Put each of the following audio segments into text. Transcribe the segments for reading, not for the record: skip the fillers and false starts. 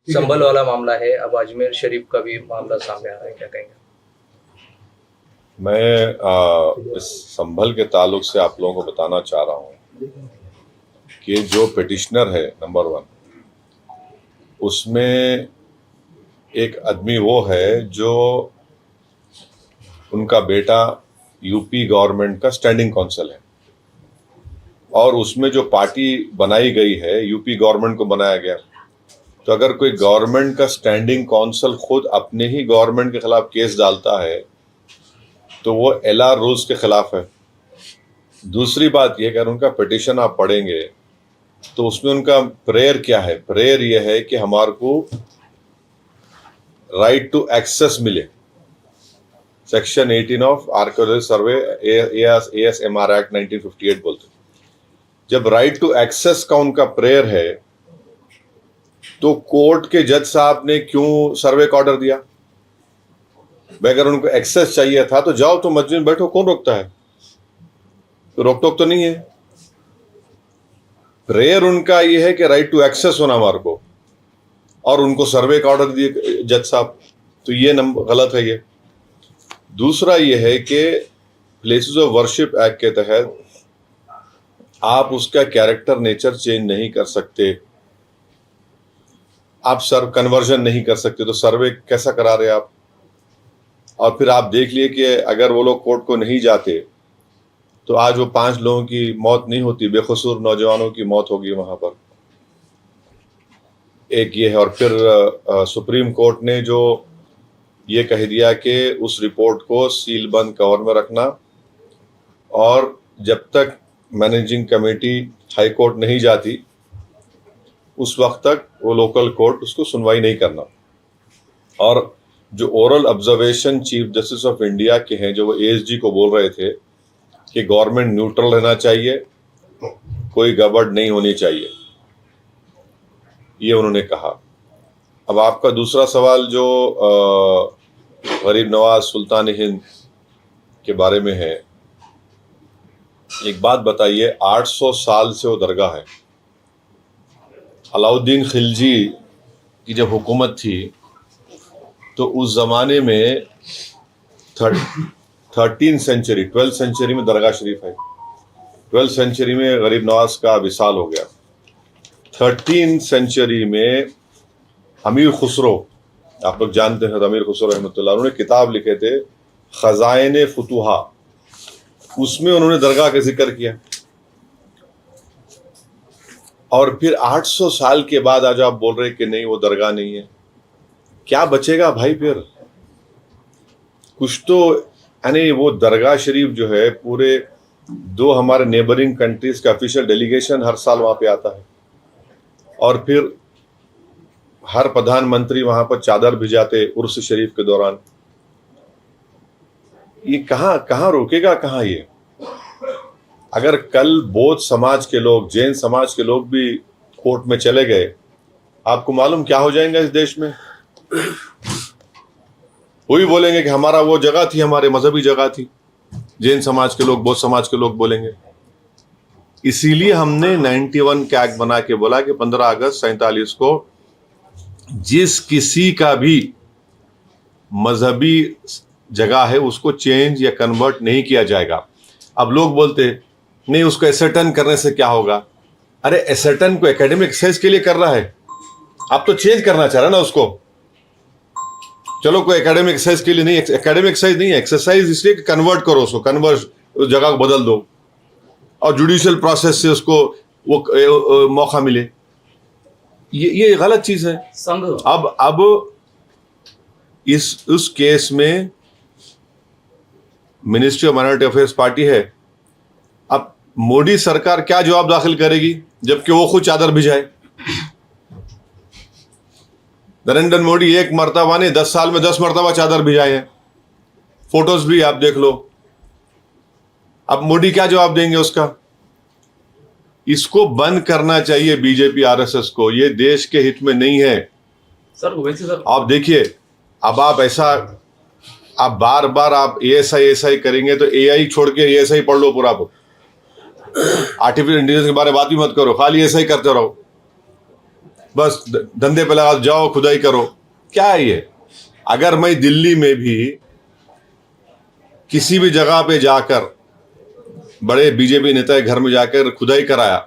संभल वाला मामला है, अब अजमेर शरीफ का भी मामला सामने आ रहा है, क्या कहेंगे? मैं इस संभल के ताल्लुक से आप लोगों को बताना चाह रहा हूँ कि जो पिटिशनर है नंबर 1, उसमें एक आदमी वो है जो उनका बेटा यूपी गवर्नमेंट का स्टैंडिंग काउंसिल है, और उसमें जो पार्टी बनाई गई है यूपी गवर्नमेंट को बनाया गया। तो अगर कोई गवर्नमेंट का स्टैंडिंग काउंसिल खुद अपने ही गवर्नमेंट के खिलाफ केस डालता है तो वो LR रूल्स के खिलाफ है। दूसरी बात यह कि अगर उनका पिटिशन आप पढ़ेंगे तो उसमें उनका प्रेयर क्या है? प्रेयर यह है कि हमारे को राइट टू एक्सेस मिले। Section 18 of archaeological survey ASMR act 1958 बोलते हैं। जब राइट टू एक्सेस का उनका प्रेयर है तो कोर्ट के जज साहब ने क्यों सर्वे का ऑर्डर दिया? भाई अगर उनको एक्सेस चाहिए था तो जाओ, तो मस्जिद में बैठो, कौन रोकता है? तो रोक टोक तो नहीं है। प्रेयर उनका ये है कि राइट टू एक्सेस होना हमारे को, और उनको सर्वे का ऑर्डर दिए जज साहब, तो ये नंबर गलत है। ये दूसरा ये है कि प्लेसेस ऑफ वर्शिप एक्ट के तहत आप उसका कैरेक्टर नेचर चेंज नहीं कर सकते, आप कन्वर्जन नहीं कर सकते, तो सर्वे कैसा करा रहे आप? और फिर आप देख लिए कि अगर वो लोग कोर्ट को नहीं जाते तो आज वो 5 लोगों की मौत नहीं होती, बेकसूर नौजवानों की मौत होगी वहां पर। एक ये है। और फिर सुप्रीम कोर्ट ने जो ये कह दिया कि उस रिपोर्ट को सील बंद कवर में रखना, और जब तक मैनेजिंग कमेटी हाई कोर्ट नहीं जाती उस वक्त तक वो लोकल कोर्ट उसको सुनवाई नहीं करना। और जो oral observation chief justice of India के हैं, जो वो ASG को बोल रहे थे कि गवर्नमेंट न्यूट्रल रहना चाहिए, कोई गड़बड़ नहीं होनी चाहिए, ये उन्होंने कहा। अब आपका दूसरा सवाल जो गरीब नवाज सुल्तान हिंद के बारे में है, एक बात बताइए, 800 साल से वो दरगाह है। अलाउद्दीन खिलजी की जब हुकूमत थी तो उस ज़माने में 12th सेंचुरी में दरगाह शरीफ है। 12th सेंचुरी में गरीब नवाज का विसाल हो गया। 13th सेंचुरी में अमीर खुसरो, आप लोग जानते हैं अमीर खुसरो रहमतुल्लाह, उन्होंने किताब लिखे थे खजाइन फुतुहा, उसमें उन्होंने दरगाह का जिक्र किया। और फिर 800 साल के बाद आज आप बोल रहे कि नहीं वो दरगाह नहीं है, क्या बचेगा भाई? फिर कुछ तो, यानी वो दरगाह शरीफ जो है, पूरे 2 हमारे नेबरिंग कंट्रीज का ऑफिशियल डेलीगेशन हर साल वहां पे आता है, और फिर हर प्रधानमंत्री वहां पर चादर भिजाते उर्स शरीफ के दौरान। ये कहाँ रोकेगा, कहाँ ये? अगर कल बौद्ध समाज के लोग, जैन समाज के लोग भी कोर्ट में चले गए, आपको मालूम क्या हो जाएगा इस देश में? वो भी बोलेंगे कि हमारा वो जगह थी, हमारे मजहबी जगह थी। जैन समाज के लोग, बौद्ध समाज के लोग बोलेंगे। इसीलिए हमने 91 का एक्ट बना के बोला कि 15 अगस्त 47 को जिस किसी का भी मजहबी जगह है उसको चेंज या कन्वर्ट नहीं किया जाएगा। अब लोग बोलते नहीं, उसको एसर्टन करने से क्या होगा? अरे एसर्टन को एकेडमिक एक्सरसाइज के लिए कर रहा है, आप तो चेंज करना चाह रहे ना उसको। चलो कोई एकेडमिक एक्सरसाइज के लिए नहीं, एकेडमिक एक्सरसाइज नहीं है, एक्सरसाइज इसलिए कि कन्वर्ट करो उसको, उस जगह को बदल दो, और जुडिशियल प्रोसेस से उसको वो मौका मिले। ये गलत चीज है। अब उस केस में ministry of minority affairs party है। अब मोदी सरकार क्या जवाब दाखिल करेगी जबकि वो खुद चादर भिजाए? नरेंद्र मोदी एक मरतबा ने 10 साल में 10 मरतबा चादर भिजाए हैं, फोटोज भी आप देख लो। अब मोदी क्या जवाब देंगे उसका? इसको बंद करना चाहिए बीजेपी RSS को, ये देश के हित में नहीं है। सर आप देखिए, अब आप ऐसा, आप बार बार आप ASI करेंगे तो AI छोड़ के ASI पढ़ लो पूरा। आर्टिफिशियल इंटेलिजेंस के बारे में बात भी मत करो, खाली ASI करते रहो। बस धंधे पे लगा जाओ, खुदाई करो। क्या है ये? अगर मैं दिल्ली में भी किसी भी जगह पे जाकर बड़े बीजेपी नेता के घर में जाकर खुदाई कराया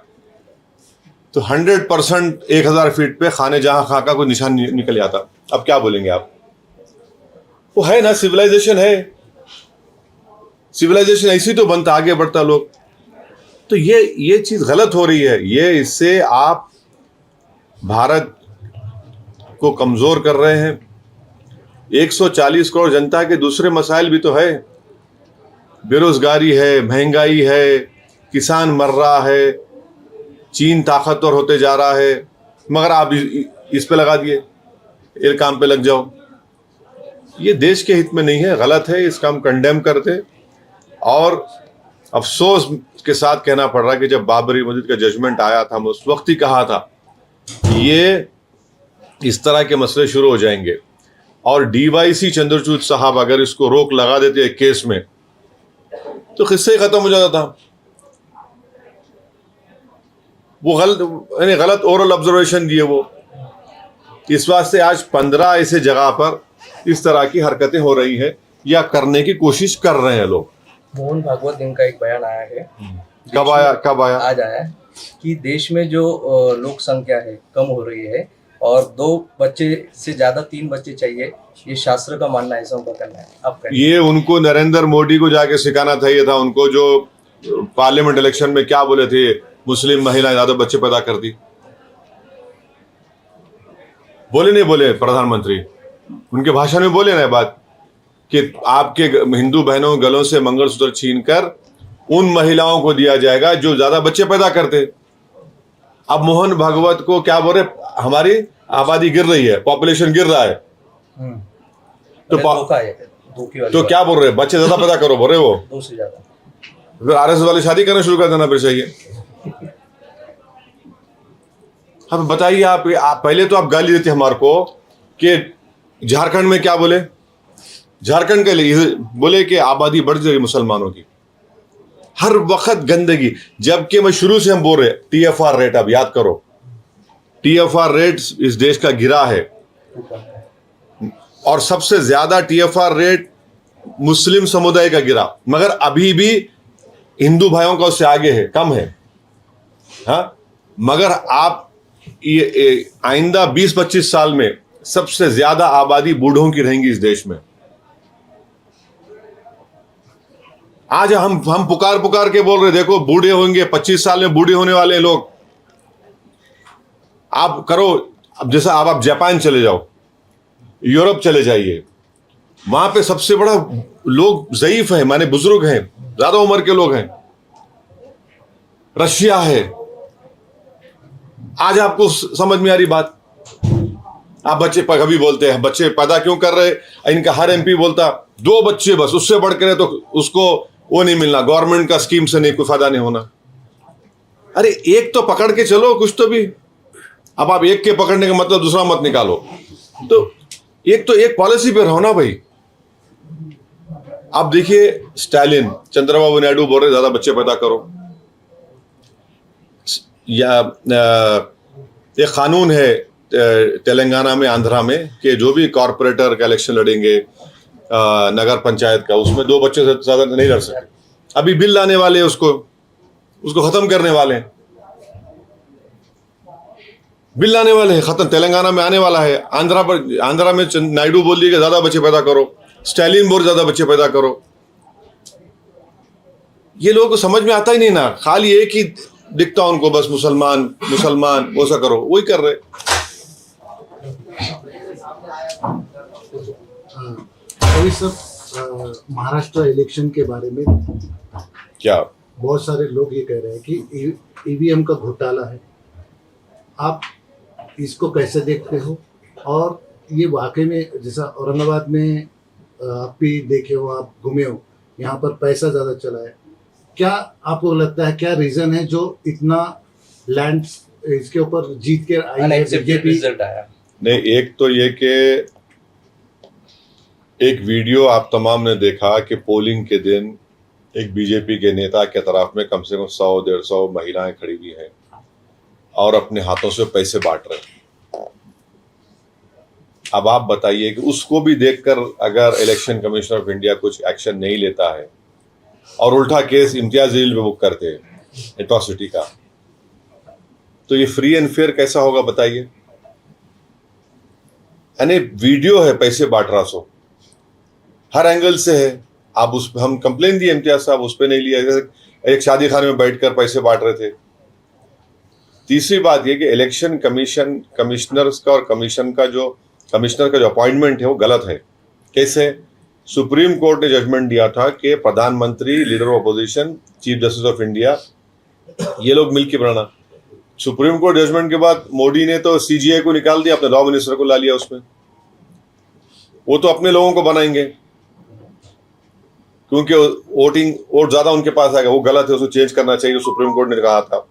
तो 100% 1000 फीट पे खाने जहां खां का कोई निशान निकल जाता। अब क्या बोलेंगे आप? वो है ना, सिविलाइजेशन है। सिविलाइजेशन ऐसी तो बनता, आगे बढ़ता लोग। तो ये चीज गलत हो रही है। ये इससे आप भारत को कमजोर कर रहे हैं। 140 करोड़ जनता के दूसरे मसाइल भी तो है। बेरोजगारी है, महंगाई है, किसान मर रहा है, चीन ताकतवर होते जा रहा है, मगर आप इस पे लगा दिए, एक काम पे लग जाओ। ये देश के हित में नहीं है, गलत है, इसका हम कंडेम करते। और अफसोस के साथ कहना पड़ रहा है कि जब बाबरी मस्जिद का जजमेंट आया था, हम उस वक्त ही कहा था कि ये इस तरह के मसले शुरू हो जाएंगे। और DYC चंद्रचूड़ साहब अगर इसको रोक लगा देते एक केस में तो किस्से ही खत्म हो जाता था। वो गलत ओरल ऑब्जर्वेशन दिए वो। इस वास्ते आज 15 ऐसे जगह पर इस तरह की हरकतें हो रही है या करने की कोशिश कर रहे हैं लोग। मोहन भागवत इनका एक बयान आया है। कब आया? आज आया है कि देश में जो लोक संख्या है कम हो रही है और 2 बच्चे से ज्यादा 3 बच्चे चाहिए, ये शास्त्र का मानना है, ऐसा उनका कहना है। आप ये उनको नरेंद्र मोदी को जाके सिखाना चाहिए था उनको, जो पार्लियामेंट इलेक्शन में क्या बोले थे, मुस्लिम महिलाएं ज्यादा बच्चे पैदा करती। बोले नहीं बोले प्रधानमंत्री? उनके भाषण में बोले ना बात कि आपके हिंदू बहनों गलों से मंगलसूत्र छीनकर उन महिलाओं को दिया जाएगा जो ज्यादा बच्चे पैदा करते। अब मोहन भागवत को क्या बोल रहे, हमारी आबादी गिर रही है, पॉपुलेशन गिर रहा है, तो क्या बोल रहे, बच्चे ज्यादा पैदा करो बोल रहे वो, 2 से ज्यादा। फिर RS वाले शादी करना शुरू कर देना फिर चाहिए। अब बताइए आप पहले तो आप गाली देते हमारे को कि झारखंड में क्या बोले, झारखंड के लिए बोले कि आबादी बढ़ रही मुसलमानों की, हर वक्त गंदगी। जबकि मैं शुरू से हम बोल रहे TFR रेट, अब याद करो, TFR रेट इस देश का गिरा है और सबसे ज्यादा TFR रेट मुस्लिम समुदाय का गिरा, मगर अभी भी हिंदू भाइयों का उससे आगे है, कम है। हाँ, मगर आप ये आइंदा 20-25 साल में सबसे ज्यादा आबादी बूढ़ों की रहेंगी इस देश में। आज हम पुकार के बोल रहे, देखो बूढ़े होंगे, 25 साल में बूढ़े होने वाले लोग। आप करो, अब जैसा आप जापान चले जाओ, यूरोप चले जाइए, वहां पे सबसे बड़ा लोग ज़ईफ है, माने बुजुर्ग हैं, ज्यादा उम्र के लोग हैं। रशिया है। आज आपको समझ में आ रही बात? आप बच्चे कभी बोलते हैं बच्चे पैदा क्यों कर रहे, इनका हर MP बोलता 2 बच्चे बस, उससे बढ़ कर तो उसको वो नहीं मिलना, गवर्नमेंट का स्कीम से नहीं कोई फायदा नहीं होना। अरे एक तो पकड़ के चलो कुछ तो भी। अब आप एक के पकड़ने का मतलब दूसरा मत निकालो, तो एक पॉलिसी पे रहो ना भाई। आप देखिए स्टालिन, चंद्रबाबू नायडू बोल रहे ज्यादा बच्चे पैदा करो, या एक कानून है तेलंगाना में, आंध्रा में, कि जो भी कॉरपोरेटर का इलेक्शन लड़ेंगे नगर पंचायत का, उसमें 2 बच्चे से ज्यादा नहीं लड़ सकते। अभी बिल लाने वाले हैं, उसको खत्म करने वाले हैं, बिल लाने वाले हैं, खत्म तेलंगाना में आने वाला है। आंध्रा में नायडू बोल दिए कि ज्यादा बच्चे पैदा करो, स्टालिन बोल ज्यादा बच्चे पैदा करो। ये लोगों को समझ में आता ही नहीं ना, खाली एक ही दिखता उनको, बस मुसलमान वो सा करो, वही कर रहे। अभी सर महाराष्ट्र इलेक्शन के बारे में क्या बहुत सारे लोग ये कह रहे हैं कि EVM का घोटाला है, आप इसको कैसे देखते हो? और ये वाकई में, जैसा औरंगाबाद में आप भी देखे हो, आप घूमे हो, यहाँ पर पैसा ज़्यादा चला है, क्या आपको लगता है क्या रीज़न है जो इतना लैंड इसके ऊपर जीत के आई है बीजेपी? रिजल्ट आया नहीं, एक तो ये कि एक वीडियो आप तमाम ने देखा कि पोलिंग के दिन एक बीजेपी के नेता के तरफ में कम से कम 100-150 महिलाएं खड़ी हुई हैं और अपने हाथों से पैसे बांट रहे हैं। अब आप बताइए कि उसको भी देखकर अगर इलेक्शन कमीशन ऑफ इंडिया कुछ एक्शन नहीं लेता है और उल्टा केस इम्तियाज जलील पे बुक करते हैं एट्रॉसिटी का, तो ये फ्री एंड फेयर कैसा होगा बताइए। यानी वीडियो है पैसे बांट रहा सो, हर एंगल से है। आप उस हम कंप्लेन दिए इम्तियाज साहब, उस पर नहीं लिया। एक शादी खाने में बैठकर पैसे बांट रहे थे। तीसरी बात यह कि इलेक्शन कमिश्नर का जो अपॉइंटमेंट है वो गलत है। कैसे? सुप्रीम कोर्ट ने जजमेंट दिया था कि प्रधानमंत्री, leader of opposition, chief justice of India, ये लोग मिलकर बनाना। सुप्रीम कोर्ट जजमेंट के बाद मोदी ने तो सीजीआई को निकाल दिया, अपने लॉ मिनिस्टर को ला लिया उसमें। वो तो अपने लोगों को बनाएंगे क्योंकि वोट ज्यादा उनके पास आएगा। वो गलत है, उसको चेंज करना चाहिए, सुप्रीम कोर्ट ने कहा था।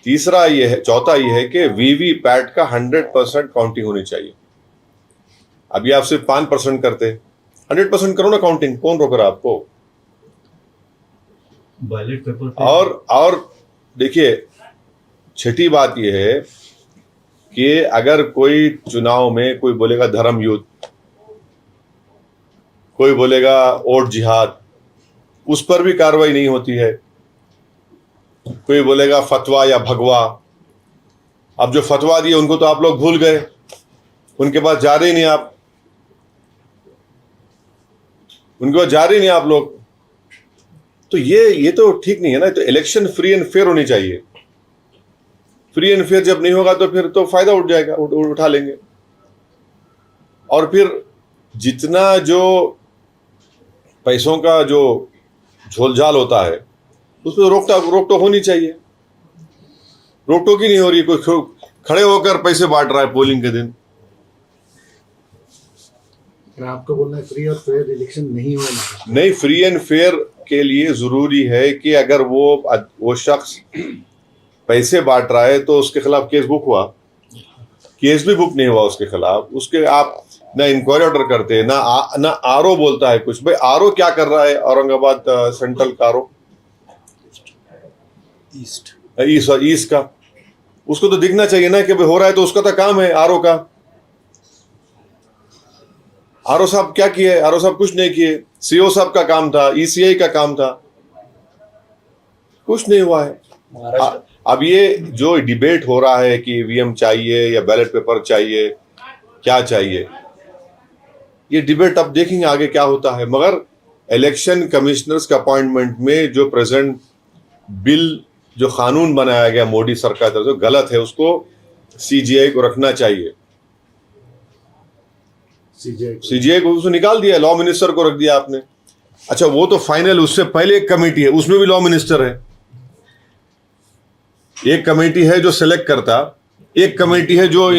चौथा ये है कि वीवीपैट का 100% काउंटिंग होनी चाहिए। अभी आप सिर्फ 5% करते, 100% करो ना काउंटिंग, कौन रोक रहा आपको? बैलेट पेपर और देखिए, छठी बात यह है कि अगर कोई चुनाव में कोई बोलेगा धर्म युद्ध, कोई बोलेगा वोट जिहाद, उस पर भी कार्रवाई नहीं होती है। कोई बोलेगा फतवा या भगवा। अब जो फतवा दिए उनको तो आप लोग भूल गए, उनके पास जा रहे ही नहीं आप, उनके पास जा रहे नहीं आप लोग। तो ये तो ठीक नहीं है ना। तो इलेक्शन फ्री एंड फेयर होनी चाहिए। फ्री एंड फेयर जब नहीं होगा तो फिर तो फायदा उठ जाएगा, उठा लेंगे। और फिर जितना जो पैसों का जो झोलझाल होता है उसमें रोक टोक होनी चाहिए। रोक टोक ही नहीं हो रही। कोई खड़े होकर पैसे बांट रहा है पोलिंग के दिन। आपको बोलना है फ्री और फेयर इलेक्शन नहीं होना। नहीं, फ्री एंड फेयर के लिए जरूरी है कि अगर वो शख्स पैसे बांट रहा है तो उसके खिलाफ केस बुक हुआ। केस भी बुक नहीं हुआ उसके खिलाफ, उसके आप ना इंक्वायरी ऑर्डर करते, ना आरओ बोलता है कुछ। भाई आरओ क्या कर रहा है? औरंगाबाद सेंट्रल का आरओ, ईस्ट का, उसको तो दिखना चाहिए ना कि भाई हो रहा है। तो उसका तो काम है आरओ का। आरओ साहब क्या किए? आरओ साहब कुछ नहीं किए। सीओ साहब का काम था, ईसीआई का काम था, कुछ नहीं हुआ है। अब ये जो डिबेट हो रहा है कि ईवीएम चाहिए या बैलेट पेपर चाहिए, क्या चाहिए, ये डिबेट अब देखेंगे आगे क्या होता है। मगर इलेक्शन कमिश्नर्स के अपॉइंटमेंट में जो प्रेजेंट बिल, जो कानून बनाया गया मोदी सरकार तरफ से, गलत है। उसको सीजीआई को रखना चाहिए। सीजीआई को उसको निकाल दिया, लॉ मिनिस्टर को रख दिया आपने। अच्छा, वो तो फाइनल, उससे पहले एक कमेटी है, उसमें भी लॉ मिनिस्टर है। एक कमेटी है जो सिलेक्ट करता, एक कमेटी है जो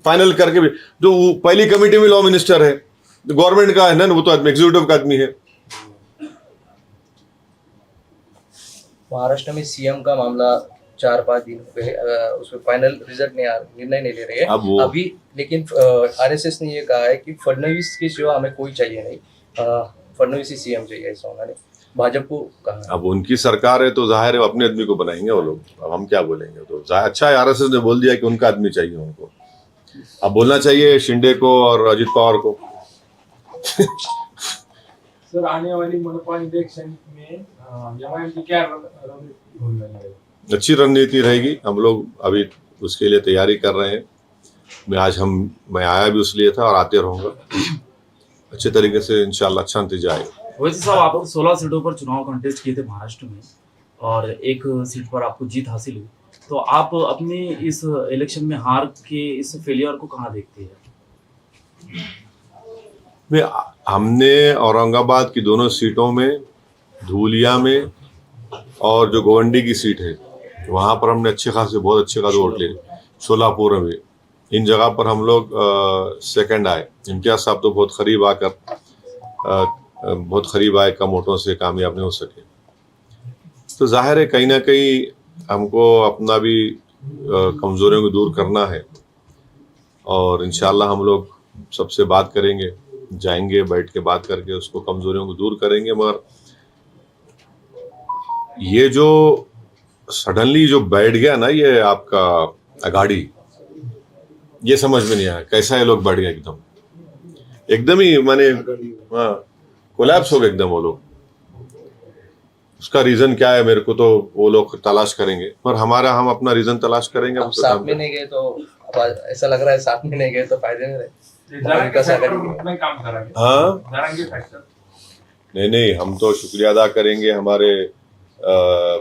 फाइनल करके भी, जो पहली कमेटी में लॉ मिनिस्टर है, गवर्नमेंट का है ना, वो तो एग्जीक्यूटिव का आदमी है। महाराष्ट्र में सीएम का मामला 4-5 दिन हो गए, उसमें फाइनल रिजल्ट निर्णय नहीं ले रहे हैं अभी। लेकिन आरएसएस ने ये कहा है कि फडणवीस के सिवा हमें कोई चाहिए नहीं, फडणवीस ही सीएम चाहिए, ऐसा उन्होंने भाजपा को कहा। अब उनकी सरकार है तो जाहिर है अपने आदमी को बनाएंगे वो लोग। अब हम क्या बोलेंगे? तो अच्छा है, आरएसएस ने बोल दिया कि उनका आदमी चाहिए उनको। अब बोलना चाहिए शिंदे को और अजित पवार को। सर, आने वाली मनपा इलेक्शन में एमआईएम की क्या रणनीति होने वाली है? अच्छी रणनीति रहेगी। हम लोग अभी उसके लिए तैयारी कर रहे हैं। मैं आया भी उसलिए था और आते रहूंगा। अच्छे तरीके से इंशाल्लाह अच्छा नतीजा आएगा। वैसे साहब, आप 16 सीटों पर चुनाव कंटेस्ट किए थे महाराष्ट्र में और एक सीट पर आपको जीत हासिल हुई, तो आप अपनी इस इलेक्शन में हार के इस फेलियर को कहाँ देखते हैं? हमने औरंगाबाद की दोनों सीटों में, धूलिया में और जो गोवंडी की सीट है वहाँ पर हमने बहुत अच्छे खासे वोट लिए। सोलापुर में, इन जगह पर हम लोग सेकंड आए। इम्तियाज साहब तो बहुत करीब आए, कम वोटों से कामयाब नहीं हो सके। तो जाहिर है कहीं ना कहीं हमको अपना भी कमजोरियों को दूर करना है और इंशाल्लाह हम लोग सबसे बात करेंगे, जाएंगे, बैठ के बात करके उसको कमजोरियों को दूर करेंगे। मगर ये जो सडनली जो बैठ गया ना ये आपका अगाड़ी, ये समझ में नहीं आया कैसा ये लोग बढ़ गए एकदम ही माने हाँ कोलैप्स हो गए एकदम वो लोग। उसका रीजन क्या है मेरे को तो वो लोग तलाश करेंगे, पर हम अपना रीजन तलाश करेंगे। अब साथ में नहीं गए तो अब ऐसा लग रहा है साथ में नहीं गए तो फायदे में रहे। काम करेंगे। हाँ नहीं हम तो शुक्रिया अदा करेंगे हमारे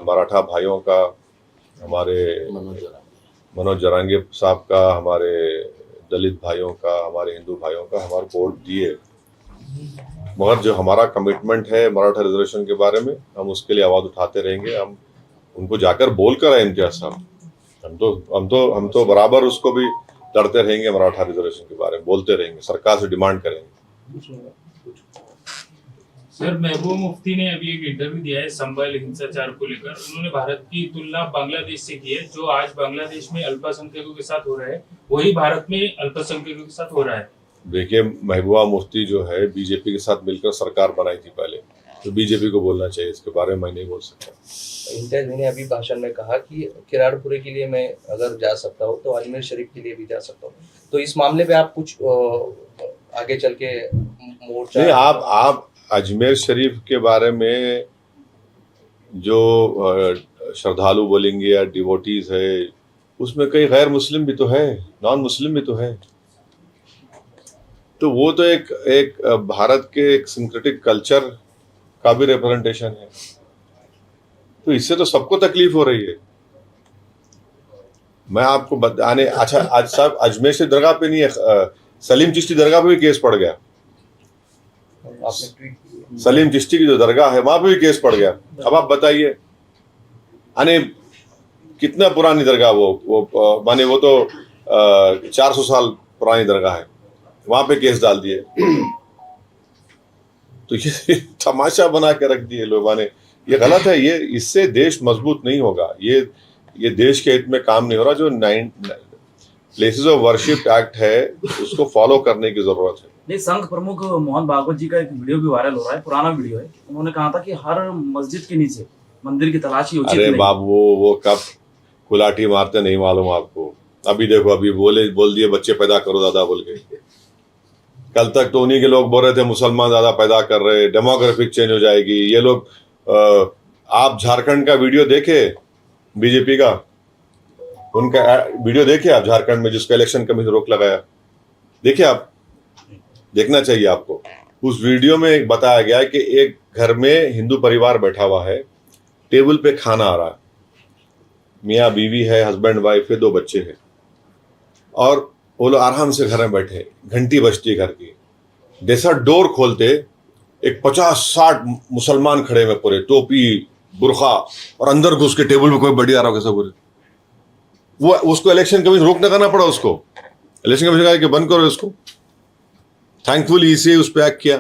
मराठा भाइयों का, हमारे मनोज जरांगे साहब का, हमारे दलित भाइयों का, हमारे हिंदू भाइयों का, हमारे को वोट दिए। मगर जो हमारा कमिटमेंट है मराठा रिजर्वेशन के बारे में, हम उसके लिए आवाज उठाते रहेंगे। हम उनको जाकर बोल कर आए इम्तियाज साहब, हम तो बराबर उसको भी लड़ते रहेंगे, मराठा रिजर्वेशन के बारे में बोलते रहेंगे, सरकार से डिमांड करेंगे। सर, महबूबा मुफ्ती ने अभी एक इंटरव्यू दिया है संभल हिंसाचार को लेकर। उन्होंने भारत की तुलना बांग्लादेश से की है। जो आज बांग्लादेश में अल्पसंख्यकों के साथ हो रहा है वही भारत में अल्पसंख्यकों के साथ हो रहा है। देखिए महबूबा मुफ्ती जो है बीजेपी के साथ मिलकर सरकार बनाई थी पहले, तो बीजेपी को बोलना चाहिए, इसके बारे में मैं नहीं बोल सकता। इम्तियाज ने अभी भाषण में कहा कि किराड़पुरे के लिए मैं अगर जा सकता हूँ तो अजमेर शरीफ के लिए भी जा सकता हूँ। तो इस मामले पे आप कुछ आगे चल के मोर्चा नहीं, आप अजमेर शरीफ के बारे में जो श्रद्धालु बोलेंगे या डिवोटीज है, उसमें कई गैर मुस्लिम भी तो है, नॉन मुस्लिम भी तो है। तो वो तो एक भारत के एक सिंक्रेटिक कल्चर का भी रिप्रेजेंटेशन है। तो इससे तो सबको तकलीफ हो रही है। मैं आपको बताने, अच्छा आज साहब अजमेर से दरगाह पे नहीं है, सलीम चिश्ती दरगाह पे भी केस पड़ गया। आपने ट्वीट किया। सलीम चिश्ती की जो दरगाह है वहां पे भी केस पड़ गया। अब आप बताइए, यानी कितना पुरानी दरगाह वो माने वो तो 400 साल पुरानी दरगाह है, वहां पे केस डाल दिए। तो ये तमाशा बना के रख दिए लोगों ने। ये गलत है, ये इससे देश मजबूत नहीं होगा। ये देश के हित में काम नहीं हो रहा। जो प्लेसेस ऑफ वर्शिप एक्ट है उसको फॉलो करने की जरूरत है। नहीं, संघ प्रमुख मोहन भागवत जी का एक वीडियो भी वायरल हो रहा है, पुराना वीडियो है। उन्होंने कहा था कि हर मस्जिद के नीचे मंदिर की तलाशी उचित अरे नहीं। बाबू वो कब कुलाठी मारते नहीं मालूम आपको। अभी देखो, अभी बोल दिए बच्चे पैदा करो दादा बोल के। कल तक तो उन्हीं के लोग बोल रहे थे मुसलमान ज्यादा पैदा कर रहे, डेमोग्राफिक चेंज हो जाएगी। ये लोग आप झारखंड का वीडियो देखे बीजेपी का, उनका वीडियो देखे आप झारखंड में जिसका इलेक्शन कमीशन रोक लगाया, देखिए आप, देखना चाहिए आपको। उस वीडियो में बताया गया है कि एक घर में हिंदू परिवार बैठा हुआ है, टेबल पे खाना आ रहा है, मियाँ बीवी है, हस्बैंड वाइफ है, 2 बच्चे हैं, और वो लोग आराम से घर में बैठे, घंटी बजती है घर की, जैसा डोर खोलते एक 50-60 मुसलमान खड़े में, पूरे टोपी बुरखा, और अंदर घुस के टेबल पे कोई बढ़िया आ रहा हो कैसा बोले। वो उसको इलेक्शन कमीशन रोकने करना पड़ा, उसको इलेक्शन कमीशन कहा कि बंद करो इसको। थैंकफुली इसे उस पर एक्ट किया।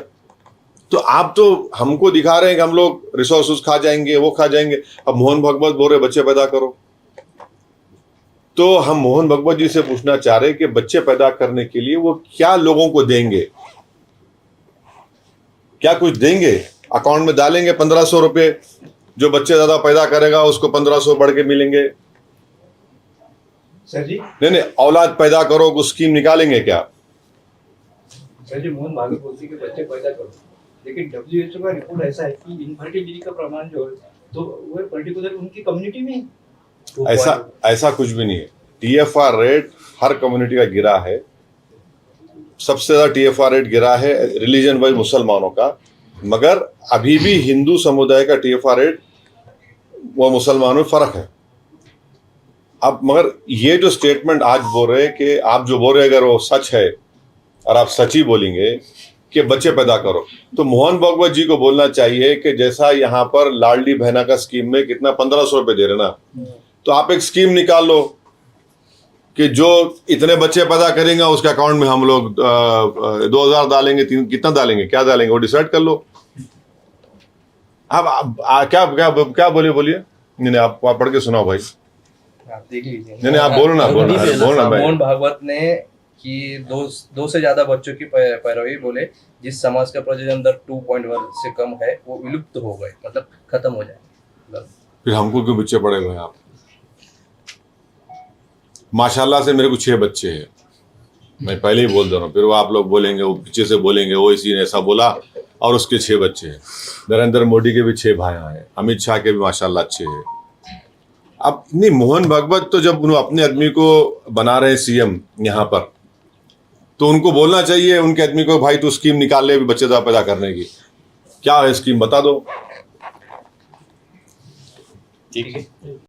तो आप तो हमको दिखा रहे हैं कि हम लोग रिसोर्सेज खा जाएंगे, वो खा जाएंगे। अब मोहन भागवत बोल रहे बच्चे पैदा करो, तो हम मोहन भागवत जी से पूछना चाह रहे हैं कि बच्चे पैदा करने के लिए वो क्या लोगों को देंगे, क्या कुछ देंगे? अकाउंट में डालेंगे 1500 रुपए, जो बच्चे ज्यादा पैदा करेगा उसको 1500 बढ़ के मिलेंगे। सर जी, नहीं, औलाद पैदा करो को स्कीम निकालेंगे क्या? सर जी, मोहन भागवत बोलती है कि बच्चे पैदा करो, लेकिन WHO का रिपोर्ट ऐसा है कि इनफर्टिलिटी का प्रमाण जो है तो वो पर्टिकुलर उनकी कम्युनिटी में ऐसा कुछ भी नहीं है। TFR रेट हर कम्युनिटी का गिरा है। सबसे ज्यादा TFR रेट गिरा है रिलीजन वाइज मुसलमानों का, मगर अभी भी हिंदू समुदाय का TFR रेट वो मुसलमानों में फर्क है। अब मगर ये जो स्टेटमेंट आज बोल रहे हैं कि आप जो बोल रहे अगर वो सच है और आप सच ही बोलेंगे कि बच्चे पैदा करो, तो मोहन भागवत जी को बोलना चाहिए कि जैसा यहाँ पर लाडली बहना का स्कीम में कितना 1500 रुपए दे रहे ना, तो आप एक स्कीम निकाल लो कि जो इतने बच्चे पैदा करेंगे उसके अकाउंट में हम लोग 2000 डालेंगे, कितना डालेंगे, क्या डालेंगे वो डिसाइड कर लो। आप क्या क्या क्या बोलिए। नहीं आप पढ़ के सुनाओ भाई, आप देख लीजिए। नहीं आप बोलना मोहन भागवत ने कि 2 से ज्यादा बच्चों की पैरवी बोले, जिस समाज का प्रजनन दर 2.1 से कम है वो विलुप्त हो गए, मतलब खत्म हो जाए। फिर हमको क्यों बच्चे पड़े हुए हैं आप? माशाल्लाह से मेरे को 6 बच्चे हैं, मैं पहले ही बोल दे रहा हूँ, फिर वो आप लोग बोलेंगे, वो पीछे से बोलेंगे वो इसी ने ऐसा बोला, और उसके 6 बच्चे हैं। नरेंद्र मोदी के भी 6 भाई हैं, अमित शाह के भी माशाल्लाह अच्छे हैं। अब नहीं, मोहन भागवत तो जब उन्होंने अपने आदमी को बना रहे सीएम यहाँ पर, तो उनको बोलना चाहिए उनके आदमी को, भाई तू स्कीम निकाल ले बच्चेदार पैदा करने की, क्या है स्कीम बता दो। ठीक है।